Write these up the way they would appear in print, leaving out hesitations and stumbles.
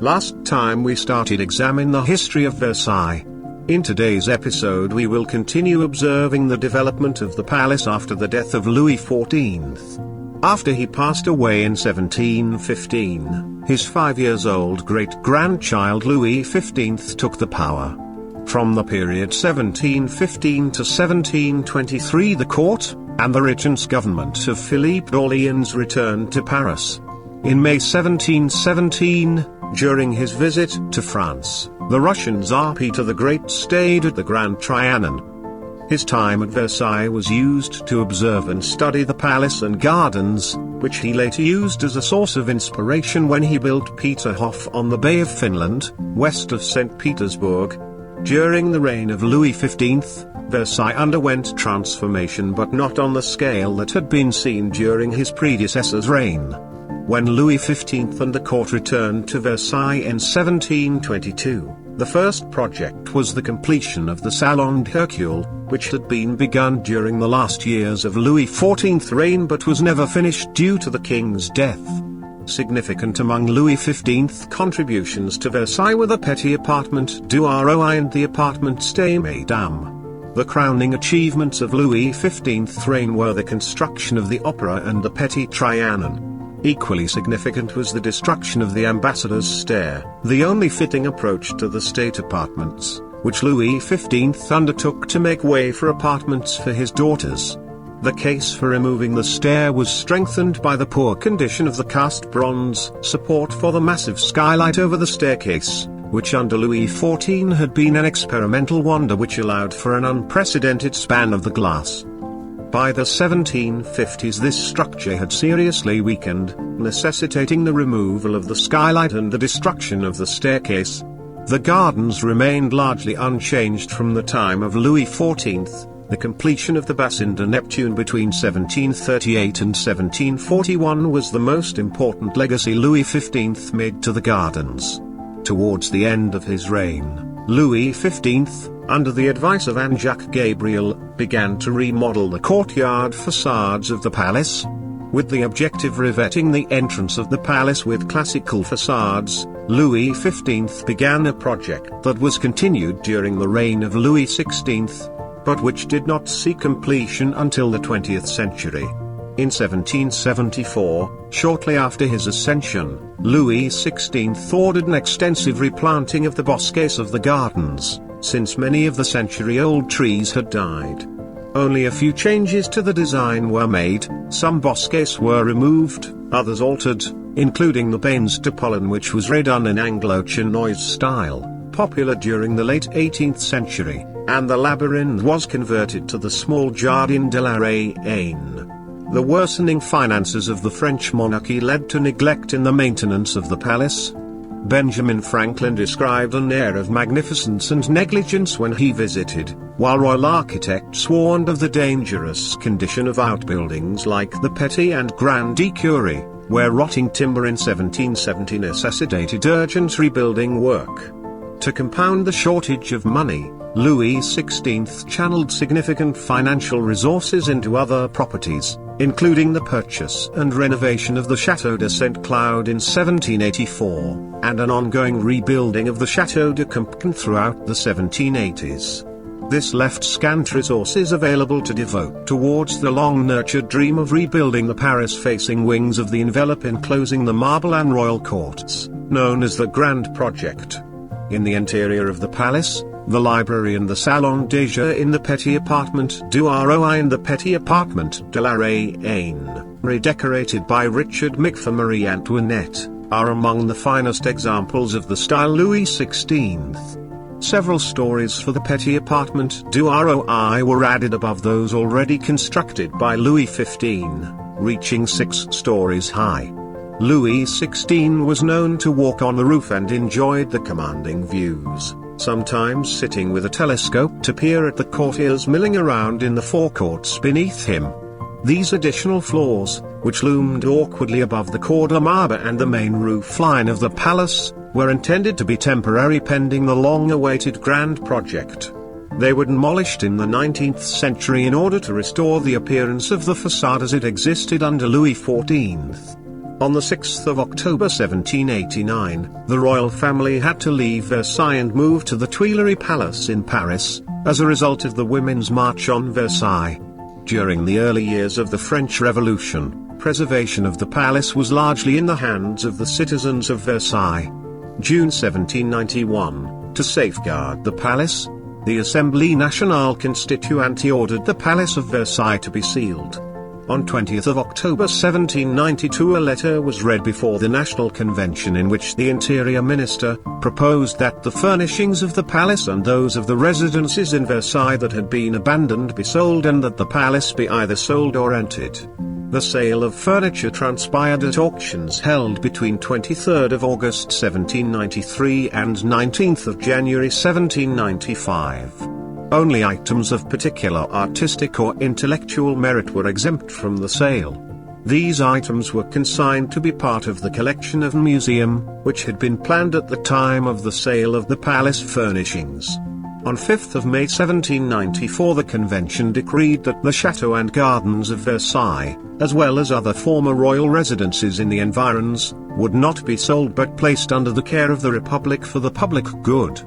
Last time we started examine the history of Versailles. In today's episode we will continue observing the development of the palace after the death of Louis XIV. After he passed away in 1715, his 5-year-old great-grandchild Louis XV took the power. From the period 1715 to 1723 the court, and the regent's government of Philippe d'Orléans returned to Paris. In May 1717, during his visit to France, the Russian Tsar Peter the Great stayed at the Grand Trianon. His time at Versailles was used to observe and study the palace and gardens, which he later used as a source of inspiration when he built Peterhof on the Bay of Finland, west of St. Petersburg. During the reign of Louis XV, Versailles underwent transformation, but not on the scale that had been seen during his predecessor's reign. When Louis XV and the court returned to Versailles in 1722, the first project was the completion of the Salon d'Hercule, which had been begun during the last years of Louis XIV's reign but was never finished due to the king's death. Significant among Louis XV's contributions to Versailles were the Petit Appartement du Roi and the Appartement des Mesdames. The crowning achievements of Louis XV's reign were the construction of the Opera and the Petit Trianon. Equally significant was the destruction of the Ambassador's Stair, the only fitting approach to the state apartments, which Louis XV undertook to make way for apartments for his daughters. The case for removing the stair was strengthened by the poor condition of the cast bronze support for the massive skylight over the staircase, which under Louis XIV had been an experimental wonder which allowed for an unprecedented span of the glass. By the 1750s this structure had seriously weakened, necessitating the removal of the skylight and the destruction of the staircase. The gardens remained largely unchanged from the time of Louis XIV. The completion of the Bassin de Neptune between 1738 and 1741 was the most important legacy Louis XV made to the gardens. Towards the end of his reign, Louis XV, under the advice of Anne-Jacques Gabriel, began to remodel the courtyard facades of the palace. With the objective of revetting the entrance of the palace with classical facades, Louis XV began a project that was continued during the reign of Louis XVI, but which did not see completion until the 20th century. In 1774, shortly after his ascension, Louis XVI ordered an extensive replanting of the bosquets of the gardens, since many of the century-old trees had died. Only a few changes to the design were made, some bosquets were removed, others altered, including the Bains de Pollen, which was redone in Anglo-Chinois style, popular during the late 18th century, and the labyrinth was converted to the small Jardin de la Reine. The worsening finances of the French monarchy led to neglect in the maintenance of the palace. Benjamin Franklin described an air of magnificence and negligence when he visited, while royal architects warned of the dangerous condition of outbuildings like the Petit and Grand Écurie, where rotting timber in 1770 necessitated urgent rebuilding work. To compound the shortage of money, Louis XVI channeled significant financial resources into other properties, including the purchase and renovation of the Château de Saint-Cloud in 1784, and an ongoing rebuilding of the Château de Compiègne throughout the 1780s. This left scant resources available to devote towards the long-nurtured dream of rebuilding the Paris-facing wings of the envelope enclosing the marble and royal courts, known as the Grand Project. In the interior of the palace, the library and the Salon des Jeux in the Petit Appartement du Roi and the Petit Appartement de la Reine, redecorated by Richard Mick for Marie Antoinette, are among the finest examples of the style Louis XVI. Several stories for the Petit Appartement du Roi were added above those already constructed by Louis XV, reaching 6 stories high. Louis XVI was known to walk on the roof and enjoyed the commanding views, sometimes sitting with a telescope to peer at the courtiers milling around in the forecourts beneath him. These additional floors, which loomed awkwardly above the corps de marbre and the main roof line of the palace, were intended to be temporary pending the long-awaited Grand Project. They were demolished in the 19th century in order to restore the appearance of the facade as it existed under Louis XIV. On the 6th of October 1789, the royal family had to leave Versailles and move to the Tuileries Palace in Paris, as a result of the Women's March on Versailles. During the early years of the French Revolution, preservation of the palace was largely in the hands of the citizens of Versailles. June 1791, to safeguard the palace, the Assemblée Nationale Constituante ordered the Palace of Versailles to be sealed. On 20th of October 1792 a letter was read before the National Convention in which the Interior Minister proposed that the furnishings of the palace and those of the residences in Versailles that had been abandoned be sold and that the palace be either sold or rented. The sale of furniture transpired at auctions held between 23rd of August 1793 and 19th of January 1795. Only items of particular artistic or intellectual merit were exempt from the sale. These items were consigned to be part of the collection of the museum, which had been planned at the time of the sale of the palace furnishings. On 5th of May 1794 the convention decreed that the chateau and gardens of Versailles, as well as other former royal residences in the environs, would not be sold but placed under the care of the Republic for the public good.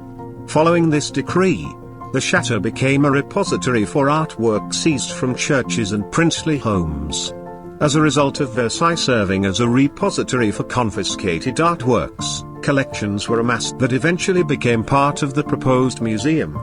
Following this decree, the chateau became a repository for artwork seized from churches and princely homes. As a result of Versailles serving as a repository for confiscated artworks, collections were amassed that eventually became part of the proposed museum.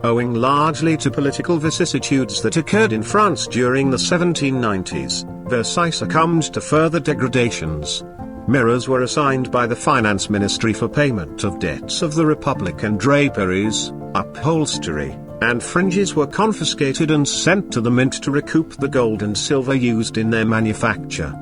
Owing largely to political vicissitudes that occurred in France during the 1790s, Versailles succumbed to further degradations. Mirrors were assigned by the Finance Ministry for payment of debts of the Republic, and draperies, upholstery, and fringes were confiscated and sent to the mint to recoup the gold and silver used in their manufacture.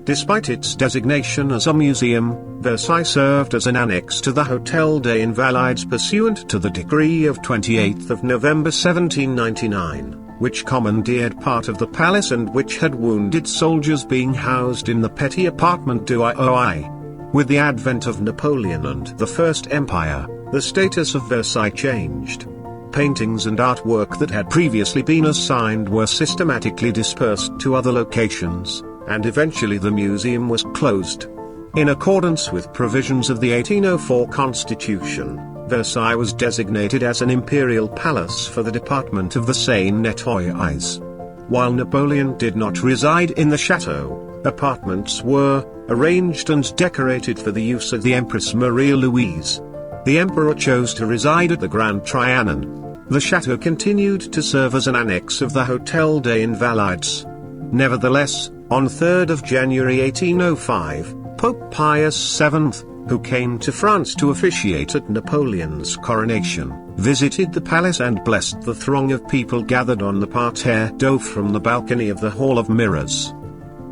Despite its designation as a museum, Versailles served as an annex to the Hôtel des Invalides pursuant to the decree of 28 November 1799, which commandeered part of the palace and which had wounded soldiers being housed in the Petit Appartement du Oi. With the advent of Napoleon and the First Empire, the status of Versailles changed. Paintings and artwork that had previously been assigned were systematically dispersed to other locations, and eventually the museum was closed. In accordance with provisions of the 1804 Constitution, Versailles was designated as an imperial palace for the Department of the Seine-et-Oise. While Napoleon did not reside in the chateau, apartments were arranged and decorated for the use of the Empress Marie-Louise. The emperor chose to reside at the Grand Trianon. The chateau continued to serve as an annex of the Hôtel des Invalides. Nevertheless, on 3rd of January 1805, Pope Pius VII, who came to France to officiate at Napoleon's coronation, visited the palace and blessed the throng of people gathered on the parterre d'eau from the balcony of the Hall of Mirrors.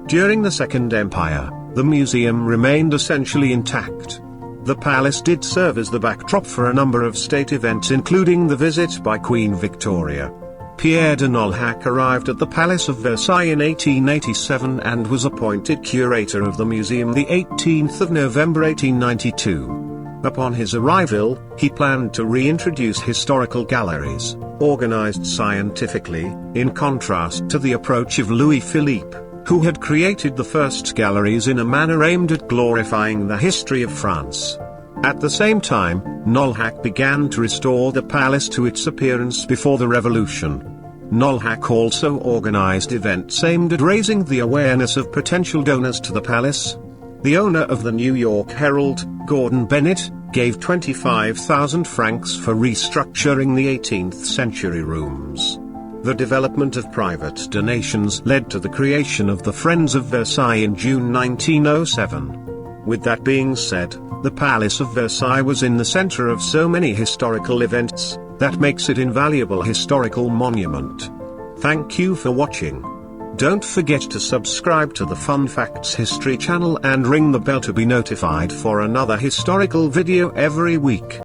During the Second Empire, the museum remained essentially intact. The palace did serve as the backdrop for a number of state events, including the visit by Queen Victoria. Pierre De Nolhack arrived at the Palace of Versailles in 1887 and was appointed curator of the museum the 18th of November 1892. Upon his arrival, he planned to reintroduce historical galleries, organized scientifically, in contrast to the approach of Louis-Philippe, who had created the first galleries in a manner aimed at glorifying the history of France. At the same time, Nolhack began to restore the palace to its appearance before the Revolution. Nolhack also organized events aimed at raising the awareness of potential donors to the palace. The owner of the New York Herald, Gordon Bennett, gave 25,000 francs for restructuring the 18th century rooms. The development of private donations led to the creation of the Friends of Versailles in June 1907. With that being said, the Palace of Versailles was in the center of so many historical events, that makes it invaluable historical monument. Thank you for watching. Don't forget to subscribe to the Fun Facts History channel and ring the bell to be notified for another historical video every week.